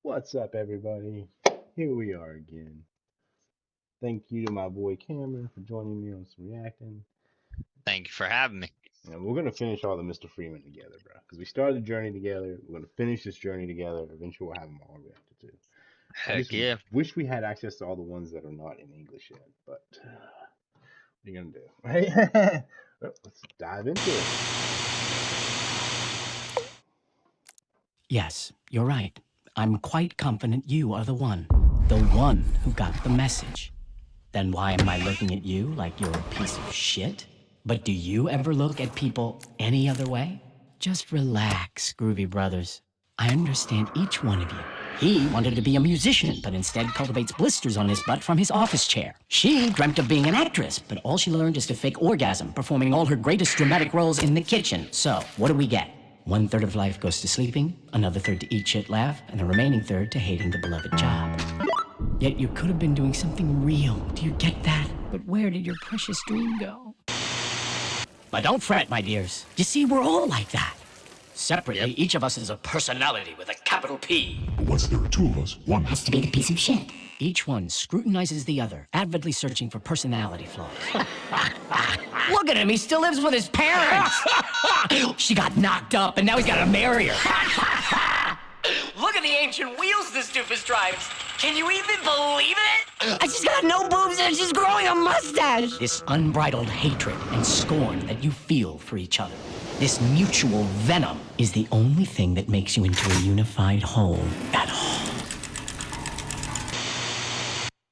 What's up, everybody? Here we are again. Thank you to my boy Cameron for joining me on some reacting. Thank you for having me. And we're gonna finish all the Mr. Freeman together, bro. Because we started the journey together. We're gonna finish this journey together. Eventually, we'll have them all reacted to. I just Heck yeah. wish we had access to all the ones that are not in English yet. But what are you gonna do, right? Well, let's dive into it. Yes, you're right. I'm quite confident you are the one. The one who got the message. Then why am I looking at you like you're a piece of shit? But do you ever look at people any other way? Just relax, Groovy Brothers. I understand each one of you. He wanted to be a musician, but instead cultivates blisters on his butt from his office chair. She dreamt of being an actress, but all she learned is to fake orgasm, performing all her greatest dramatic roles in the kitchen. So, what do we get? 1/3 of life goes to sleeping, another third to eat shit, laugh, and the remaining third to hating the beloved job. Yet you could have been doing something real. Do you get that? But where did your precious dream go? But don't fret, my dears. You see, we're all like that. Separately, each of us is a personality with a capital P. But once there are two of us, one has to be the piece of shit. Each one scrutinizes the other, avidly searching for personality flaws. Look at him, he still lives with his parents. She got knocked up and now he's got to marry her. Look at the ancient wheels this doofus drives. Can you even believe it? I just got no boobs and she's growing a mustache. This unbridled hatred and scorn that you feel for each other, this mutual venom, is the only thing that makes you into a unified whole at all.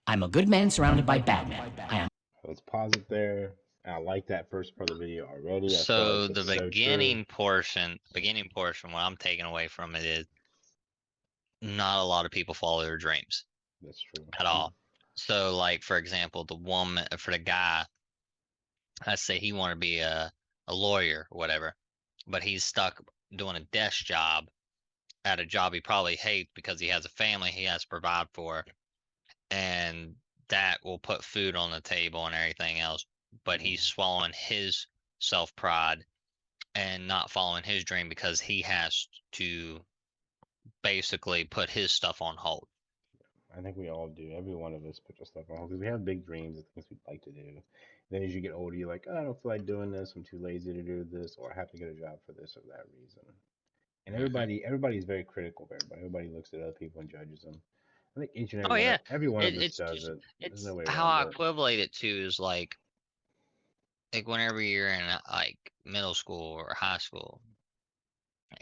I'm a good man surrounded by bad men. I am. Let's pause it there. I like that first part of the video already. I feel So like the it's so true. beginning portion, what I'm taking away from it is not a lot of people follow their dreams That's true. at all. So, like for example, for the guy, let's say he want to be a lawyer or whatever, but he's stuck doing a desk job at a job he probably hates because he has a family he has to provide for, and that will put food on the table and everything else. But he's swallowing his self pride and not following his dream because he has to basically put his stuff on hold. I think we all do. Every one of us put your stuff on hold because we have big dreams and things we'd like to do. Then as you get older, you're like, oh, I don't feel like doing this. I'm too lazy to do this, or I have to get a job for this or that reason. And everybody's very critical of everybody. Everybody looks at other people and judges them. I think each and Oh yeah, every one of us it's does just it. There's it's no way how I around it. equivalate it to is like whenever you're in like middle school or high school,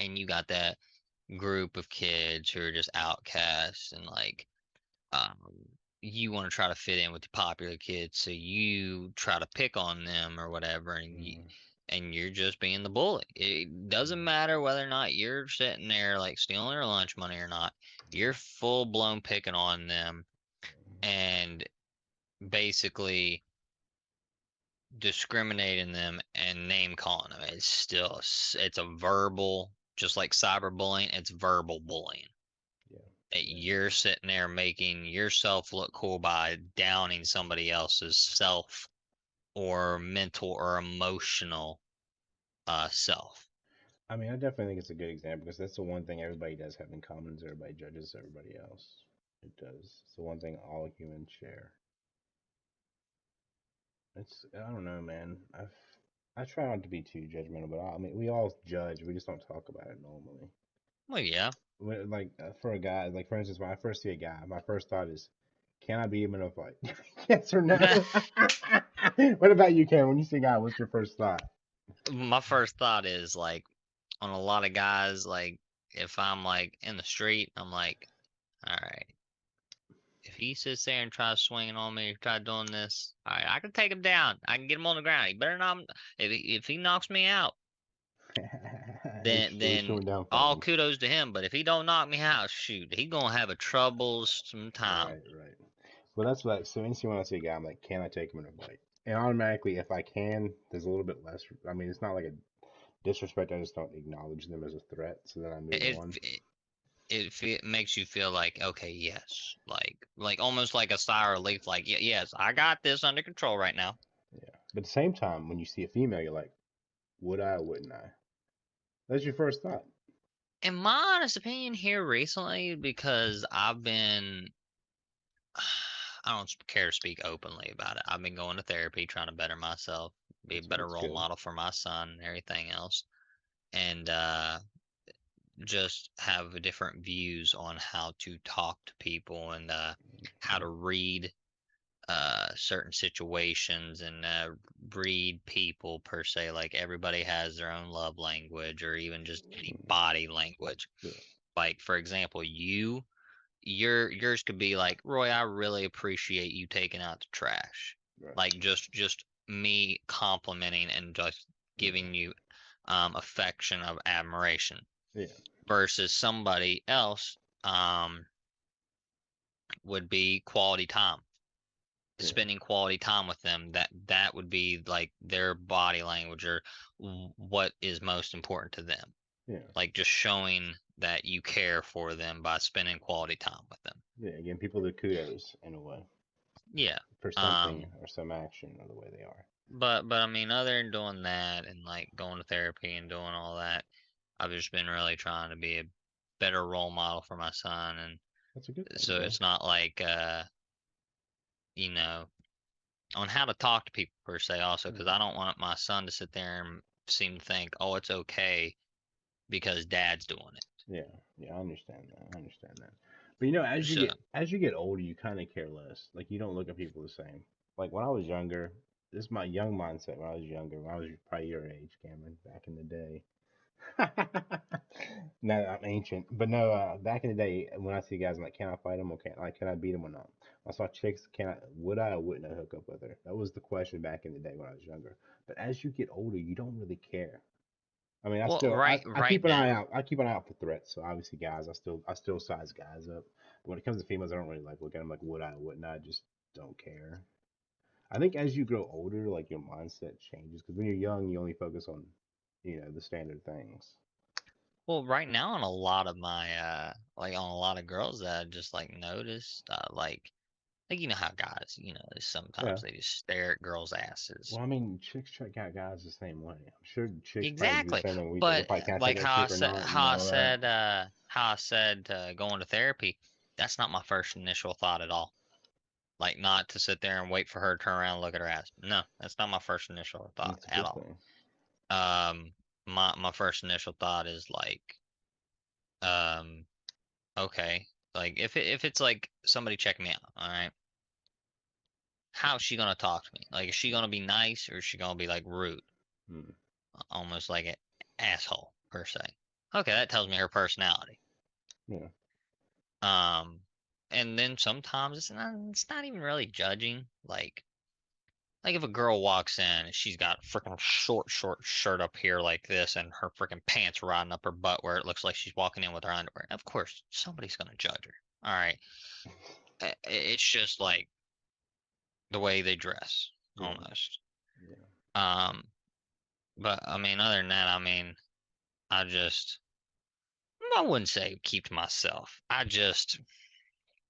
and you got that group of kids who are just outcasts and like um you want to try to fit in with the popular kids, so you try to pick on them or whatever, and you're just being the bully. It doesn't matter whether or not you're sitting there like stealing their lunch money or not. You're full blown picking on them and basically discriminating them and name calling them. It's a verbal, just like cyberbullying, it's verbal bullying. Yeah. That you're sitting there making yourself look cool by downing somebody else's self or mental or emotional self. I mean, I definitely think it's a good example because that's the one thing everybody does have in common is everybody judges everybody else. It does. It's the one thing all humans share. I don't know, man. I try not to be too judgmental, but I mean we all judge. We just don't talk about it normally. Well, yeah. Like for a guy, like for instance, when I first see a guy, my first thought is, can I beat him in a fight? Yes or no? What about you, Cam? When you see a guy, what's your first thought? My first thought is like on a lot of guys, like if I'm like in the street, I'm like, all right, if he sits there and tries swinging on me, try doing this, all right, I can take him down. I can get him on the ground. He better not. If he knocks me out, then all kudos to him. But if he don't knock me out, shoot, he gonna have a troublesome time. Right. Well, that's what. So instantly when I see a guy, I'm like, can I take him in a fight? And automatically, if I can, there's a little bit less. I mean, it's not like a disrespect. I just don't acknowledge them as a threat. So then I move on. It makes you feel like, okay, yes, like almost like a sigh of relief, like yes, I got this under control right now. Yeah. But at the same time, when you see a female, you're like, would I or wouldn't I? That's your first thought. in my honest opinion here recently, because I've been, I don't care to speak openly about it. I've been going to therapy, trying to better myself, be a better That's role good. model for my son and everything else. And just have different views on how to talk to people and how to read certain situations and read people per se. Like everybody has their own love language or even just any body language. Yeah. Like for example, yours could be like, Roy, I really appreciate you taking out the trash. Right. Like just me complimenting and just giving you affection of admiration Yeah. versus somebody else would be quality time, Yeah. spending quality time with them. That would be like their body language or what is most important to them, Yeah. like just showing that you care for them by spending quality time with them. Yeah. Again, people the kudos in a way Yeah. for something or some action or the way they are. But I mean, other than doing that and like going to therapy and doing all that, I've just been really trying to be a better role model for my son. And That's a good thing. so Bro. it's not like you know, on how to talk to people per se also, because I don't want my son to sit there and seem to think, oh, it's okay because dad's doing it. Yeah, I understand that. I understand that. But you know, So as you get older, you kind of care less. Like you don't look at people the same. Like when I was younger, this is my young mindset. When I was younger, when I was probably your age, Cameron, back in the day. No, I'm ancient, but no. Back in the day, when I see guys, I'm like, can I fight him or can't? Like, can I beat him or not? I saw chicks, can I? Would I or wouldn't I hook up with her? That was the question back in the day when I was younger. But as you get older, you don't really care. I mean, well, I right keep an eye now, out. I keep an eye out for threats. So obviously, guys, I still size guys up. But when it comes to females, I don't really like looking at them like would I, wouldn't I? I just don't care. I think as you grow older, like your mindset changes because when you're young, you only focus on, the standard things. well, right now on a lot of my like on a lot of girls that I just like noticed, like you know how guys, Yeah. sometimes they just stare at girls' asses. Well, I mean, chicks check out guys the same way. I'm sure chicks probably do the Exactly. same thing we do. They're But probably, can I take like that chick or not, and all that. how I said going to therapy, that's not my first initial thought at all. Like not to sit there and wait for her to turn around and look at her ass. No, that's not my first initial thought That's a at good all. thing. Um my first initial thought is like, um, okay. Like if it's like somebody check me out, all right, how's she gonna talk to me? Like is she gonna be nice or is she gonna be like rude? Hmm. Almost like an asshole per se. Okay, that tells me her personality. Yeah. Um, and then sometimes it's not even really judging. Like if a girl walks in and she's got a freaking short shirt up here like this and her freaking pants riding up her butt where it looks like she's walking in with her underwear. Of course, somebody's gonna judge her. All right, it's just like the way they dress Yeah. almost. Yeah. Um, but I mean, other than that, I mean, I just I wouldn't say keep to myself. I just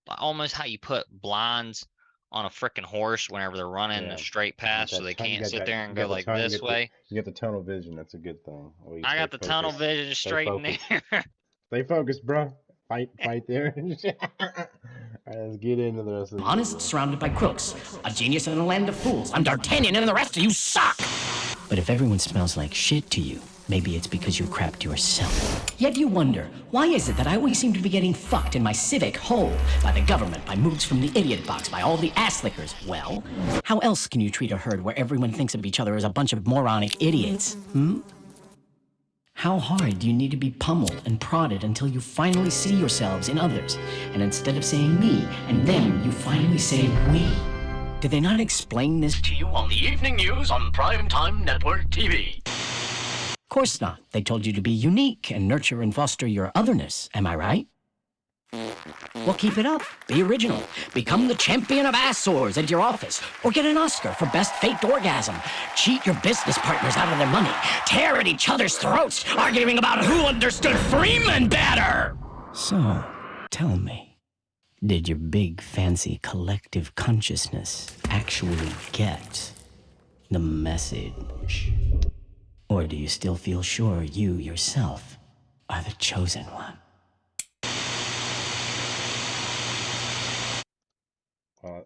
almost how you put blinds on a freaking horse whenever they're running a Yeah. straight You got path so that they ton, can't sit there you and go got the like ton, this way. you get the tunnel vision. That's a good thing. Or you I stay got the tunnel focused. vision Stay straight in focused. there. Stay focused, bro. Fight there. All right, let's get into the rest of the Honest, video. surrounded by crooks. A genius in a land of fools. I'm D'Artagnan and the rest of you suck! But if everyone smells like shit to you, maybe it's because you crapped yourself. Yet you wonder, why is it that I always seem to be getting fucked in my civic hole? By the government, by moves from the idiot box, by all the ass lickers. Well, how else can you treat a herd where everyone thinks of each other as a bunch of moronic idiots? How hard do you need to be pummeled and prodded until you finally see yourselves in others? And instead of saying me and them, you finally say we. Did they not explain this to you on the evening news on Primetime Network TV? Of course not. They told you to be unique and nurture and foster your otherness. Am I right? Well, keep it up. Be original. Become the champion of ass sores at your office. Or get an Oscar for best faked orgasm. Cheat your business partners out of their money. Tear at each other's throats, arguing about who understood Freeman better. So, tell me, did your big fancy collective consciousness actually get the message? Or do you still feel sure you yourself are the chosen one.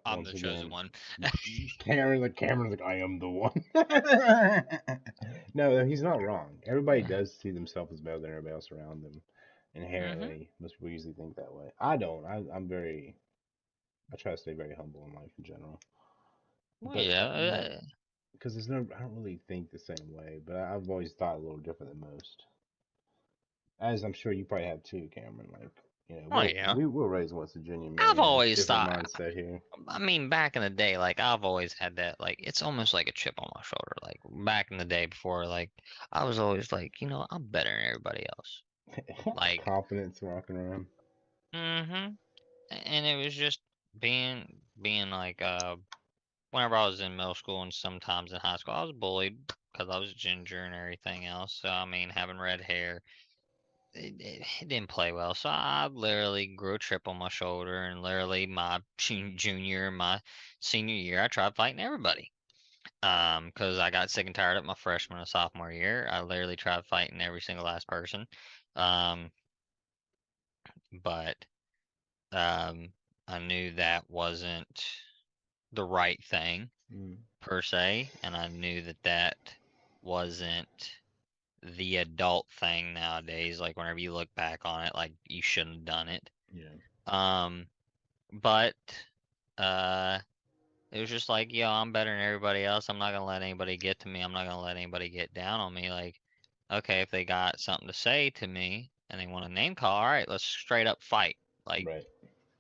I'm Once the chosen again, one. Cameron's like, I am the one. No, he's not wrong. Everybody does see themselves as better than everybody else around them. Mm-hmm. Inherently, most people usually think that way. I don't. I try to stay very humble in life in general. Well, But yeah. that, because I don't really think the same way. But I've always thought a little different than most. As I'm sure you probably have too, Cameron. Like, Oh yeah. we were raised in West Virginia, I've man. always Different thought. mindset here. I mean, back in the day, like I've always had that. Like it's almost like a chip on my shoulder. Like back in the day, before, like I was always like, I'm better than everybody else. Like, Confidence walking around. mm-hmm. And it was just being like, whenever I was in middle school and sometimes in high school, I was bullied because I was ginger and everything else. So I mean, having red hair, it didn't play well. So I literally grew a chip on my shoulder, and literally my junior and my senior year, I tried fighting everybody. Because I got sick and tired of my freshman and sophomore year. I literally tried fighting every single last person. Um, but I knew that wasn't the right thing Mm. per se, and I knew that that wasn't the adult thing nowadays. Like whenever you look back on it, like you shouldn't have done it. Yeah. But uh, it was just like, yo, I'm better than everybody else. I'm not gonna let anybody get to me. I'm not gonna let anybody get down on me. Like, okay, if they got something to say to me and they want a name call, all right, let's straight up fight. Like, Right.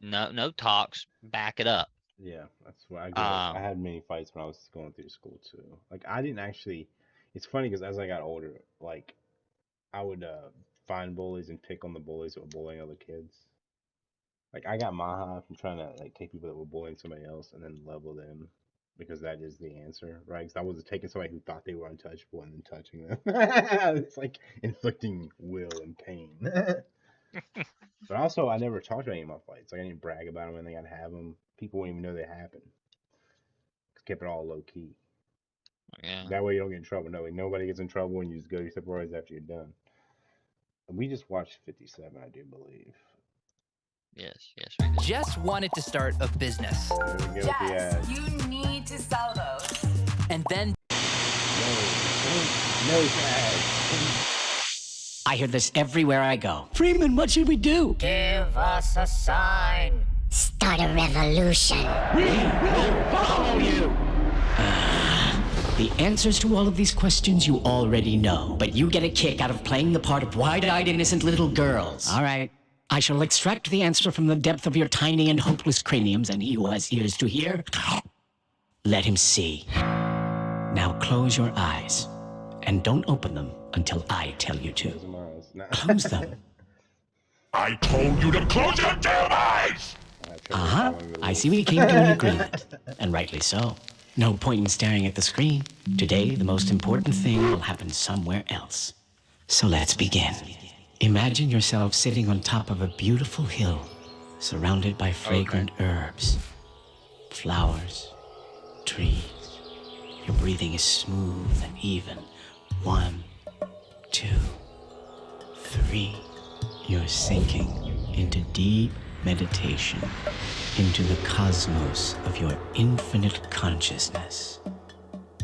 no talks, back it up. Yeah, that's why I grew up. I Um, had many fights when I was going through school too. Like I didn't actually. It's funny because as I got older, like I would find bullies and pick on the bullies that were bullying other kids. Like I got Maha from trying to like take people that were bullying somebody else and then level them because that is the answer, right? Because I was taking somebody who thought they were untouchable and then touching them. It's like inflicting will and pain. But also, I never talked about any of my fights. Like I didn't brag about them when they got to have them. People wouldn't even know they happened. Kept it all low key. yeah, That way you don't get in trouble. No, nobody gets in trouble and you just go to your separate ways after you're done. We just watched 57, I do believe. yes, we did. Jess wanted to start a business. There we go with the ad. You need to sell those. And then No tag. I hear this everywhere I go. Freeman, what should we do? Give us a sign. Start a revolution. The answers to all of these questions you already know, but you get a kick out of playing the part of wide-eyed innocent little girls. All right. I shall extract the answer from the depth of your tiny and hopeless craniums, and he who has ears to hear, let him see. Now close your eyes, and don't open them until I tell you to. Close them. I told you to close your damn eyes! Uh-huh. I see we came to an agreement, and rightly so. No point in staring at the screen. Today, the most important thing will happen somewhere else. So let's begin. Imagine yourself sitting on top of a beautiful hill, surrounded by fragrant herbs, flowers, trees. Your breathing is smooth and even. 1, 2, 3. You're sinking into deep meditation, into the cosmos of your infinite consciousness.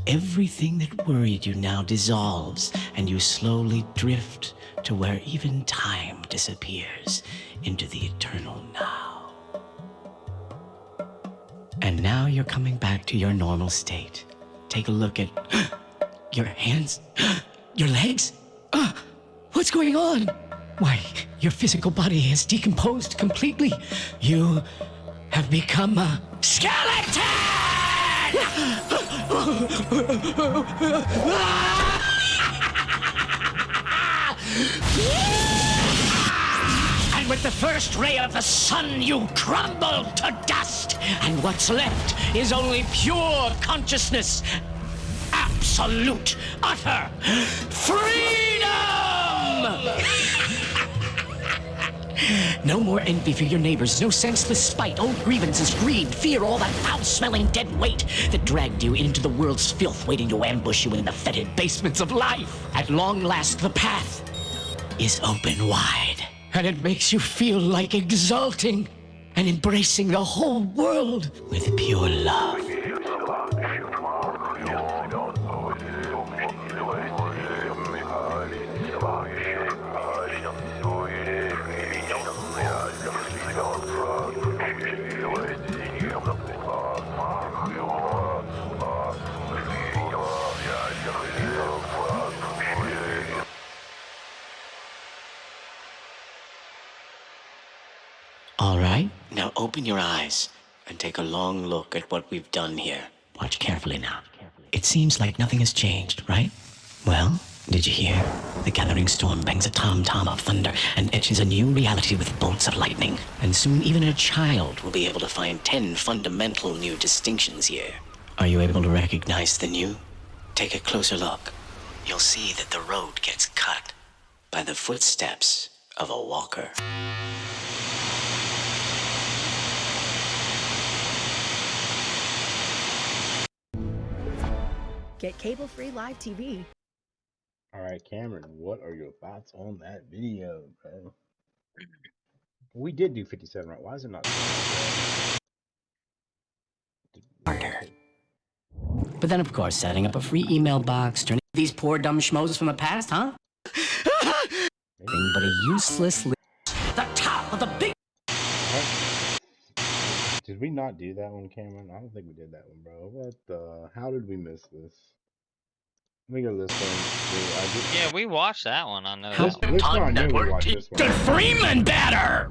Everything that worried you now dissolves, and you slowly drift to where even time disappears into the eternal now. And now you're coming back to your normal state. Take a look at your hands, your legs. What's going on? Why, your physical body has decomposed completely. You have become a skeleton! And with the first ray of the sun, you crumble to dust. And what's left is only pure consciousness. Absolute, utter freedom! No more envy for your neighbors, no senseless spite, old grievances, greed, fear, all that foul-smelling dead weight that dragged you into the world's filth, waiting to ambush you in the fetid basements of life. At long last, the path is open wide. And it makes you feel like exulting and embracing the whole world with pure love. All right, now open your eyes and take a long look at what we've done here. Watch carefully now. It seems like nothing has changed, right? Well, did you hear? The gathering storm bangs a tom-tom of thunder and etches a new reality with bolts of lightning. And soon even a child will be able to find 10 fundamental new distinctions here. Are you able to recognize the new? Take a closer look. You'll see that the road gets cut by the footsteps of a walker. Get cable-free live TV. All right, Cameron, what are your thoughts on that video, bro? We did do 57, right? Why is it not? Harder. But then, of course, setting up a free email box, turning these poor dumb schmoes from the past, huh? Nothing but a useless the top of the big. Did we not do that one, Cameron? I don't think we did that one, bro. What the? How did we miss this? Let me go to this one. Yeah, we watched that one. I know How's that one. This one I knew we watched this one. Mr Freeman better!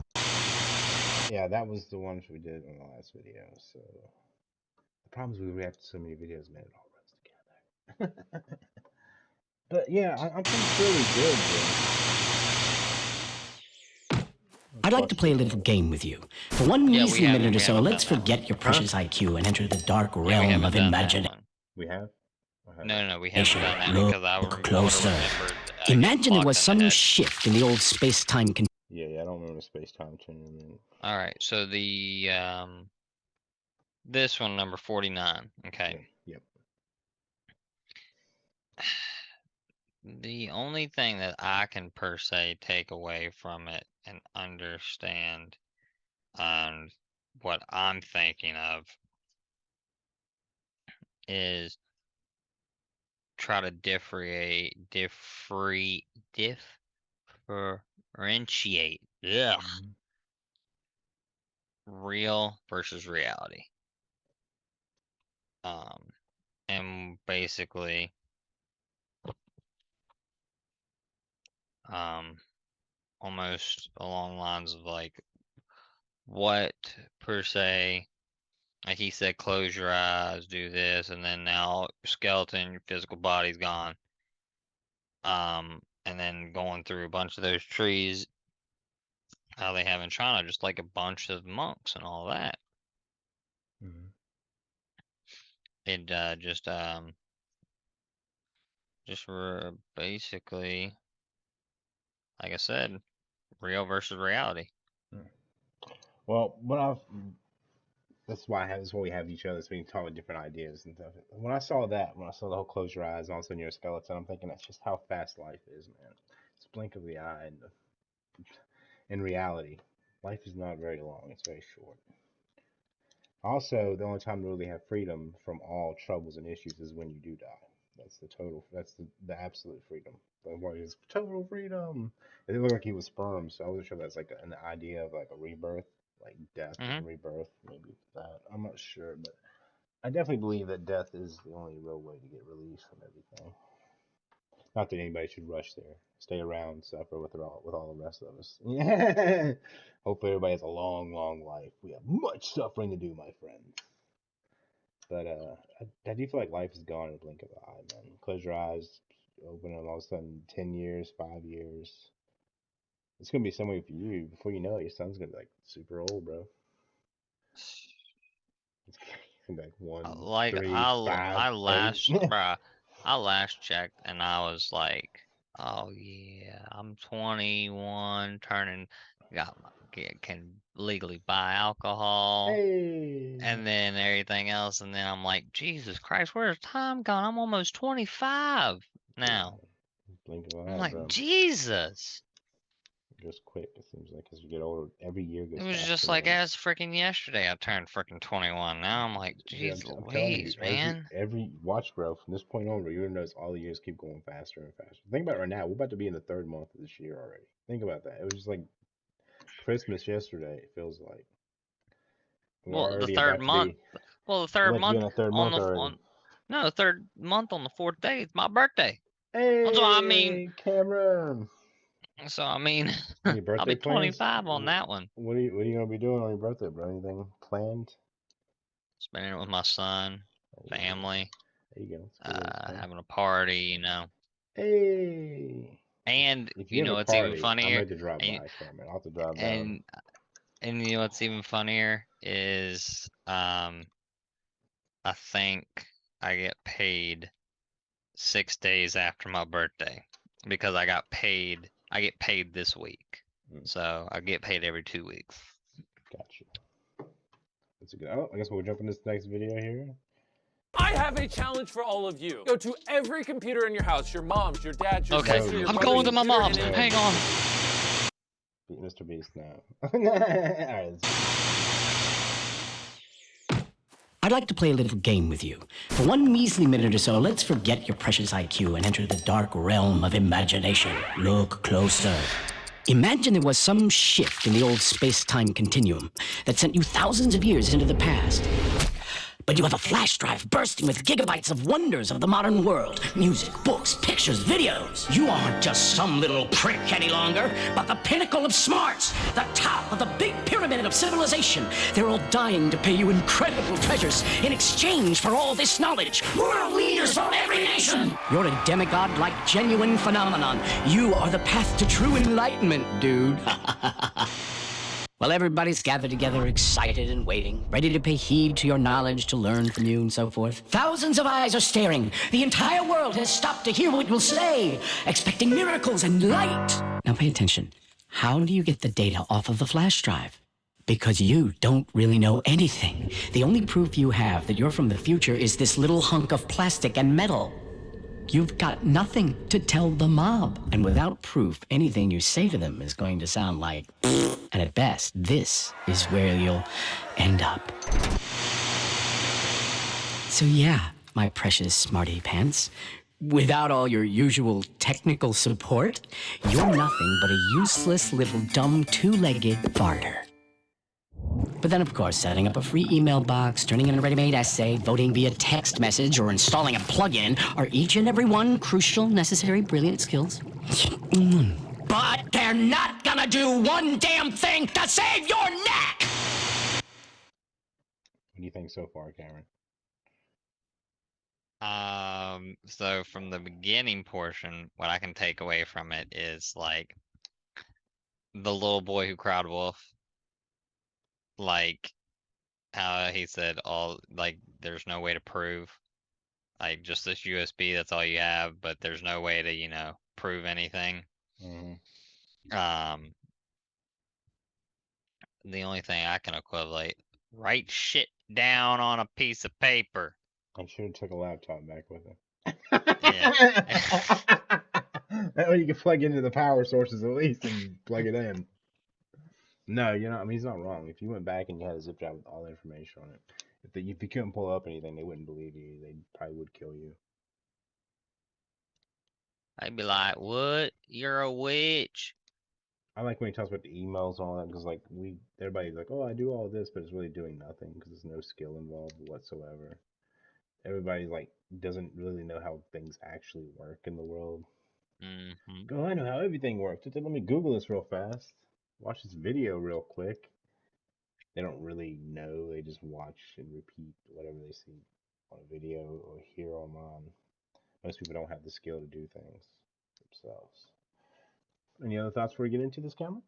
Yeah, that was the one we did in the last video. So the problem is we react to so many videos, man. It all runs together. But yeah, I'm pretty sure we did. I'd like to play a little game with you. For one Yeah, measly minute or so, haven't let's done that forget your precious IQ and enter the dark Yeah, we realm haven't of done that imagination. one. We have? No, we haven't done that Look because I closer. remembered. Imagine there was some shift in the old space-time Yeah, I don't remember space-time continuum. All right, so the this one, number 49. Okay. Yep. The only thing that I can per se take away from it and understand and what I'm thinking of is try to differentiate real versus reality. And basically almost along the lines of like what per se, like he said, close your eyes, do this, and then now skeleton, your physical body's gone. And then going through a bunch of those trees, how they have in China, just like a bunch of monks and all that. Mm-hmm. It basically, like I said, real versus reality. Well, that's why we have each other, so we can talk with different ideas and stuff. When I saw the whole close your eyes, and all of a sudden you're a skeleton, I'm thinking that's just how fast life is, man. It's a blink of the eye, and in reality, life is not very long. It's very short. Also, the only time to really have freedom from all troubles and issues is when you do die. That's the absolute freedom. Like, is total freedom. It looked like he was sperm, so I wasn't sure that's like an idea of like a rebirth, like death and rebirth. Maybe that. I'm not sure, but I definitely believe that death is the only real way to get release from everything. Not that anybody should rush there. Stay around, suffer with all the rest of us. Yeah. Hopefully everybody has a long, long life. We have much suffering to do, my friends. But I do feel like life is gone in a blink of an eye, man. Close your eyes, open them, all of a sudden 10 years, 5 years. It's gonna be some way for you. Before you know it, your son's gonna be like super old, bro. It's gonna be like 1, Like 3, 5, I 8. last checked and I was like, oh yeah, I'm 21, can legally buy alcohol. Hey. And then everything else, and then I'm like, Jesus Christ, where's time gone? I'm almost 25 now. Blink of an I'm eye, like, bro. Jesus. just quick. It seems like as you get older, every year goes It was faster. just like as freaking yesterday I turned freaking 21. Now I'm like, Dude, jeez I'm telling you, Louise, man. every watch, bro. From this point on, you're gonna notice all the years keep going faster and faster. Think about it right now. We're about to be in the 3rd month of this year already. Think about that. It was just like Christmas yesterday. It feels like we're Well, the already third about to month. be. Well, the We're third about to be month in the 3rd on month the already. no, the 3rd month on the 4th day. It's my birthday. Hey, So I mean, Cameron. Any I'll birthday be plans? 25 on that one. What are you gonna be doing on your birthday, bro? Anything planned? Spending it with my son, family, There you go. It's a good way to spend. having a party, you know. Hey. And If you you have know a what's even party, I'm funnier? ready to drive And by, Cameron. I'll have to drive down. and you know what's even funnier is I think I get paid 6 days after my birthday because I get paid this week. So I get paid every 2 weeks. Gotcha. That's a good. Oh, I guess we'll jump in this next video here. I have a challenge for all of you. Go to every computer in your house, your mom's, your dad's, your Okay, sister, your I'm brother's going to my computer, mom's. and Hang on. Beat Mr. Beast now. Alright, I'd like to play a little game with you. For one measly minute or so, let's forget your precious IQ and enter the dark realm of imagination. Look closer. Imagine there was some shift in the old space-time continuum that sent you thousands of years into the past. But you have a flash drive bursting with gigabytes of wonders of the modern world. Music, books, pictures, videos. You aren't just some little prick any longer, but the pinnacle of smarts, the top of the big pyramid of civilization. They're all dying to pay you incredible treasures in exchange for all this knowledge. World leaders from every nation. You're a demigod-like genuine phenomenon. You are the path to true enlightenment, dude. Well, everybody's gathered together, excited and waiting, ready to pay heed to your knowledge, to learn from you and so forth. Thousands of eyes are staring. The entire world has stopped to hear what you'll say, expecting miracles and light. Now pay attention. How do you get the data off of the flash drive? Because you don't really know anything. The only proof you have that you're from the future is this little hunk of plastic and metal. You've got nothing to tell the mob. And without proof, anything you say to them is going to sound like, and at best, this is where you'll end up. So yeah, my precious smarty pants, without all your usual technical support, you're nothing but a useless little dumb two-legged farter. But then, of course, setting up a free email box, turning in a ready-made essay, voting via text message, or installing a plug-in are each and every one crucial, necessary, brilliant skills. But they're not gonna do one damn thing to save your neck! What do you think so far, Cameron? So from the beginning portion, what I can take away from it is like the little boy who cried wolf. Like how he said there's no way to prove, like just this USB, that's all you have, but there's no way to, you know, prove anything. The only thing I can equivalent, write shit down on a piece of paper. I should have took a laptop back with him. Yeah. That way you can plug into the power sources at least and plug it in. No, you know, I mean, he's not wrong. If you went back and you had a zip drive with all the information on it, if you couldn't pull up anything, they wouldn't believe you. They probably would kill you. I'd be like, what? You're a witch. I like when he talks about the emails and all that, because like everybody's like, oh, I do all this, but it's really doing nothing because there's no skill involved whatsoever. Everybody like doesn't really know how things actually work in the world. Go, I know how everything works. Let me Google this real fast. Watch this video real quick. They don't really know. They just watch and repeat whatever they see on a video or hear online. Most people don't have the skill to do things themselves. Any other thoughts before we get into this, Cameron?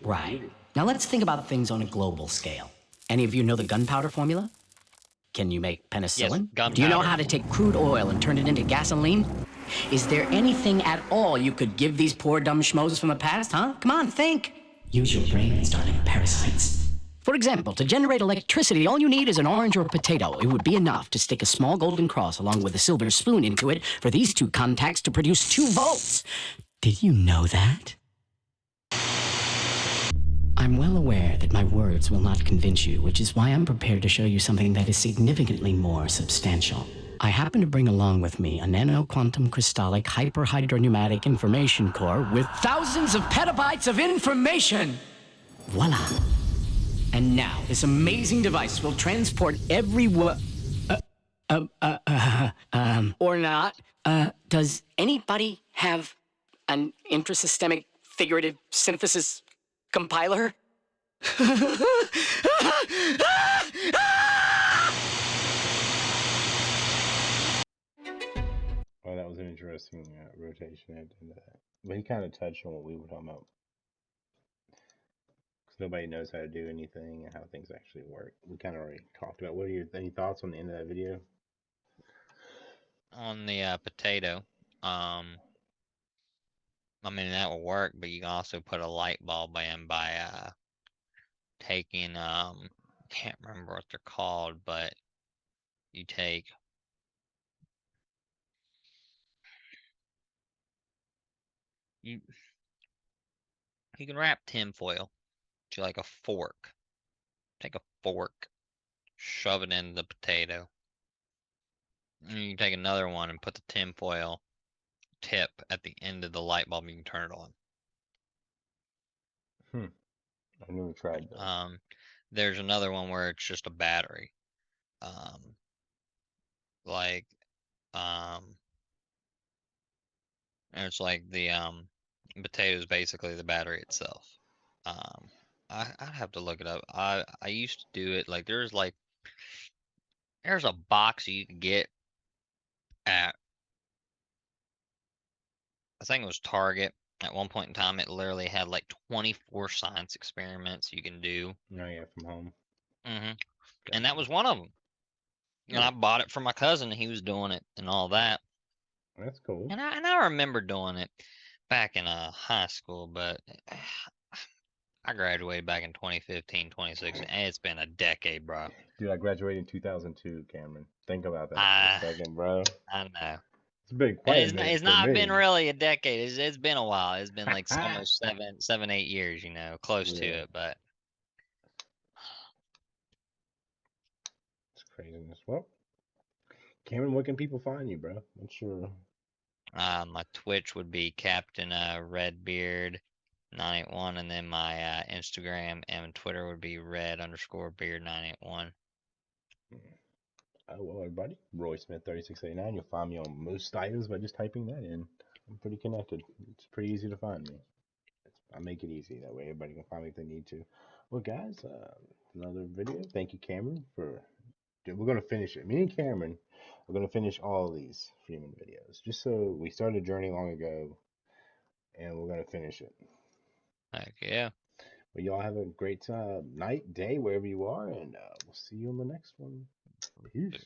Right. Now let's think about things on a global scale. Any of you know the gunpowder formula? Can you make penicillin? Yes, do you know how to take crude oil and turn it into gasoline? Is there anything at all you could give these poor dumb schmoes from the past, huh? Come on, think. Use your brain and start parasites. For example, to generate electricity, all you need is an orange or a potato. It would be enough to stick a small golden cross along with a silver spoon into it for these two contacts to produce 2 volts. Did you know that? I'm well aware that my words will not convince you, which is why I'm prepared to show you something that is significantly more substantial. I happen to bring along with me a nano-quantum crystallic hyperhydropneumatic information core with thousands of petabytes of information! Voila! And now, this amazing device will transport every or not. Does anybody have an intrasystemic figurative synthesis compiler? Oh, that was an interesting rotation at the end of that. But he kind of touched on what we were talking about. Because nobody knows how to do anything and how things actually work. We kind of already talked about. What are your any thoughts on the end of that video? On the potato, I mean that will work, but you can also put a light bulb in by taking can't remember what they're called, but you take you can wrap tinfoil to like a fork. Take a fork, shove it in the potato. And you can take another one and put the tinfoil tip at the end of the light bulb. You can turn it on. I've never tried that. There's another one where it's just a battery. Like and it's like the potato is basically the battery itself. I'd have to look it up. I used to do it like there's a box you could get at, I think it was Target. At one point in time, it literally had like 24 science experiments you can do. No, yeah, from home. And that was one of them. And I bought it for my cousin. He was doing it and all that. That's cool. And I remember doing it back in high school, but I graduated back in 2015, 2016, and it's been a decade, bro. Dude, I graduated in 2002, Cameron. Think about that for a second, bro. I know. It's been quite a minute It's for not me. been really a decade. It's been a while. It's been like almost 8 years, you know, close to it, but it's craziness. Well, Cameron, where can people find you, bro? What's your my Twitch would be Captain Redbeard 981, and then my Instagram and Twitter would be red_beard 981. Oh, well, everybody. Roy Smith 3689. You'll find me on most items by just typing that in. I'm pretty connected. It's pretty easy to find me. I make it easy. That way everybody can find me if they need to. Well, guys, another video. Thank you, Cameron, for... We're going to finish it. Me and Cameron are going to finish all these Freeman videos. Just so we started a journey long ago, and we're going to finish it. Heck yeah. Well, y'all have a great night, day, wherever you are, and we'll see you on the next one. Peace.